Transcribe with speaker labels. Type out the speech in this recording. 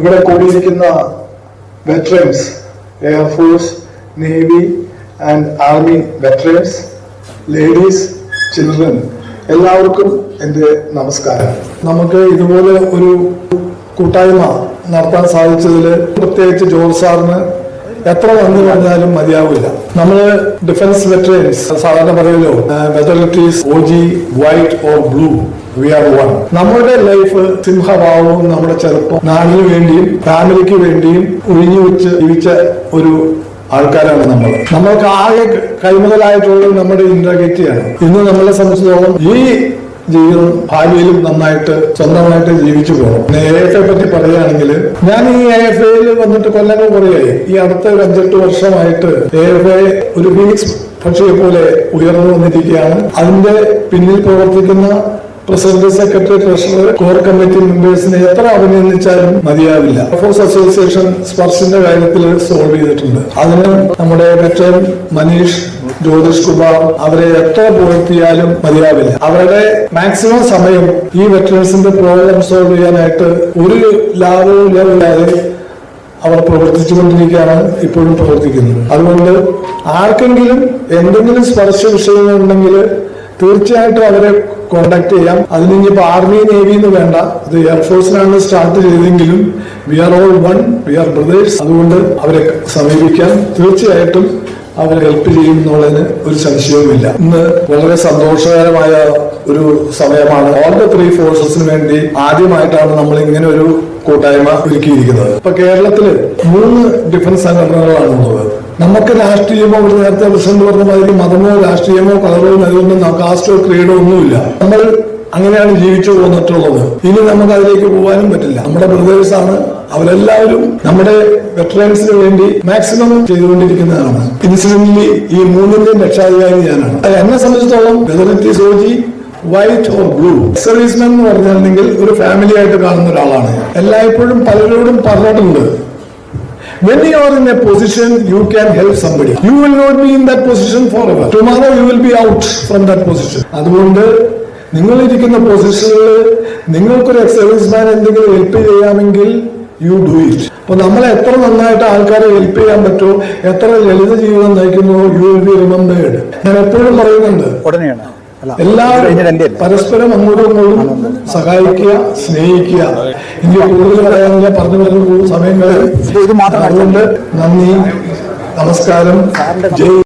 Speaker 1: ഇവിടെ കൂടിയിരിക്കുന്ന veterans, air force, navy and army veterans, ladies, children, എല്ലാവർക്കും എൻ്റെ നമസ്കാരം. നമുക്ക് ഇതുപോലെ ഒരു കൂട്ടായ്മ നടത്താൻ സാധിച്ചതിൽ പ്രത്യേകിച്ച് ജോർജ് സാറിന് എത്ര നന്ദി പറഞ്ഞാലും മതിയാവില്ല. നമ്മള് ഡിഫൻസ് വെറ്ററൻസ് സാധാരണ പറയുമല്ലോ, whether it is OG, white or blue, we are one. നമ്മുടെ ലൈഫ് സിംഹഭാവവും നമ്മുടെ ചെറുപ്പം നാടിന് വേണ്ടിയും ഫാമിലിക്ക് വേണ്ടിയും ഒഴിഞ്ഞു വെച്ച് ജീവിച്ച ഒരു ആൾക്കാരാണ് നമ്മൾ. നമ്മൾക്ക് ആകെ കൈമുതലായിട്ടുള്ളത് നമ്മുടെ ഇന്റഗ്രിറ്റിയാണ്. ഇന്ന് നമ്മളെ സംബന്ധിച്ചിടത്തോളം ഈ ജീവിതം ഭാവിയിലും നന്നായിട്ട് സ്വന്തമായിട്ട് ജീവിച്ചു പോകണം. AFA പറ്റി പറയുകയാണെങ്കിൽ, ഞാൻ ഈ AFAയിൽ വന്നിട്ട് കൊല്ലങ്ങൾ കുറയായി. ഈ അടുത്ത ഒരു 5-8 വർഷമായിട്ട് AFA ഒരു ഫീനിക്സ് പക്ഷിയെ പോലെ ഉയർന്നു വന്നിരിക്കുകയാണ്. അതിന്റെ പിന്നിൽ പ്രവർത്തിക്കുന്ന president, secretary, treasurer, core committee മെമ്പേഴ്സിനെ എത്ര അഭിനന്ദിച്ചാലും മതിയാവില്ല. എയർഫോഴ്സ് അസോസിയേഷൻ സ്പർശിന്റെ കാര്യത്തിൽ സോൾവ് ചെയ്തിട്ടുണ്ട്. അതിന് നമ്മുടെ വെറ്ററൻ മനീഷ്, ജ്യോതിഷ് കുമാർ, അവരെ എത്ര പുകഴ്ത്തിയാലും മതിയാവില്ല. അവരുടെ മാക്സിമം സമയം ഈ വെറ്ററൻസിന്റെ പ്രോബ്ലം സോൾവ് ചെയ്യാനായിട്ട് ഒരു ലാഭവും ഇല്ലാതെ അവർ പ്രവർത്തിച്ചുകൊണ്ടിരിക്കുകയാണ്, ഇപ്പോഴും പ്രവർത്തിക്കുന്നത്. അതുകൊണ്ട് ആർക്കെങ്കിലും എന്തെങ്കിലും സ്പർശ വിഷയങ്ങളുണ്ടെങ്കിൽ തീർച്ചയായിട്ടും അവരെ കോണ്ടാക്ട് ചെയ്യാം. അതിന് ഇനിയിപ്പോ ആർമി, നേവി എന്ന് വേണ്ട, ഇത് എയർഫോഴ്സിനാണ് സ്റ്റാർട്ട് ചെയ്തെങ്കിലും we are all one, we are brothers. അതുകൊണ്ട് അവരെ സമീപിക്കാം. തീർച്ചയായിട്ടും അവരെ ഹെൽപ്പ് ചെയ്യും എന്നുള്ളതിന് ഒരു സംശയവുമില്ല. ഇന്ന് വളരെ സന്തോഷകരമായ ഒരു സമയമാണ്. ഓൾ ദ 3 ഫോഴ്സസിന് വേണ്ടി ആദ്യമായിട്ടാണ് നമ്മൾ ഇങ്ങനെ ഒരു കൂട്ടായ്മ ഒരുക്കിയിരിക്കുന്നത്. ഇപ്പൊ കേരളത്തില് 3 ഡിഫൻസ് സംഘടനകളാണുള്ളത്. നമുക്ക് രാഷ്ട്രീയമോ, ഒരു നേരത്തെ പ്രസിഡന്റ് പറഞ്ഞ മാതിരി മതമോ രാഷ്ട്രീയമോ കളറോ അതൊന്നും കാസ്റ്റോ ക്രീഡോ ഒന്നുമില്ല. നമ്മൾ അങ്ങനെയാണ് ജീവിച്ചു പോന്നിട്ടുള്ളത്. ഇനി നമുക്ക് അതിലേക്ക് പോകാനും പറ്റില്ല. നമ്മുടെ ബ്രദേഴ്സാണ് അവരെല്ലാവരും. നമ്മുടെ വെറ്ററൻസിന് വേണ്ടി മാക്സിമം ചെയ്തുകൊണ്ടിരിക്കുന്നതാണ്. ഇൻസിഡന്റലി ഈ 3ന്റെയും രക്ഷാധികാരി ഞാനാണ്. എന്നെ സംബന്ധിച്ചിടത്തോളം whether it is OG, white or blue, servicemen എന്ന് പറഞ്ഞിട്ടുണ്ടെങ്കിൽ ഒരു ഫാമിലി ആയിട്ട് കാണുന്ന ഒരാളാണ്. എല്ലായ്പ്പോഴും പലരോടും പറഞ്ഞിട്ടുണ്ട്, when you are in a position you can help somebody, you will not be in that position forever. Tomorrow you will be out from that position. അതുകൊണ്ട് നിങ്ങൾ ഇരിക്കുന്ന പൊസിഷനിൽ നിങ്ങൾക്കൊരു എക്സർവീസ്മാൻ എന്തെങ്കിലും ഹെൽപ്പ് ചെയ്യാമെങ്കിൽ യു ഡു ഇറ്റ്. അപ്പൊ നമ്മളെ എത്ര നന്നായിട്ട് ആൾക്കാരെ ഹെൽപ്പ് ചെയ്യാൻ പറ്റുമോ, എത്ര ലളിത ജീവിതം നയിക്കുന്നു, യു വിൽ ബി റിമെമ്പേർഡ്. ഞാൻ എപ്പോഴും പറയുന്നുണ്ട്, എല്ലാവരും പരസ്പരം അങ്ങോട്ടും ഇങ്ങോട്ടും സഹായിക്കുക, സ്നേഹിക്കുക. ഇനി കൂടുതൽ പറയാനില്ല, പറഞ്ഞു സമയം കഴിയും. അതുകൊണ്ട് നന്ദി, നമസ്കാരം, ജയ്.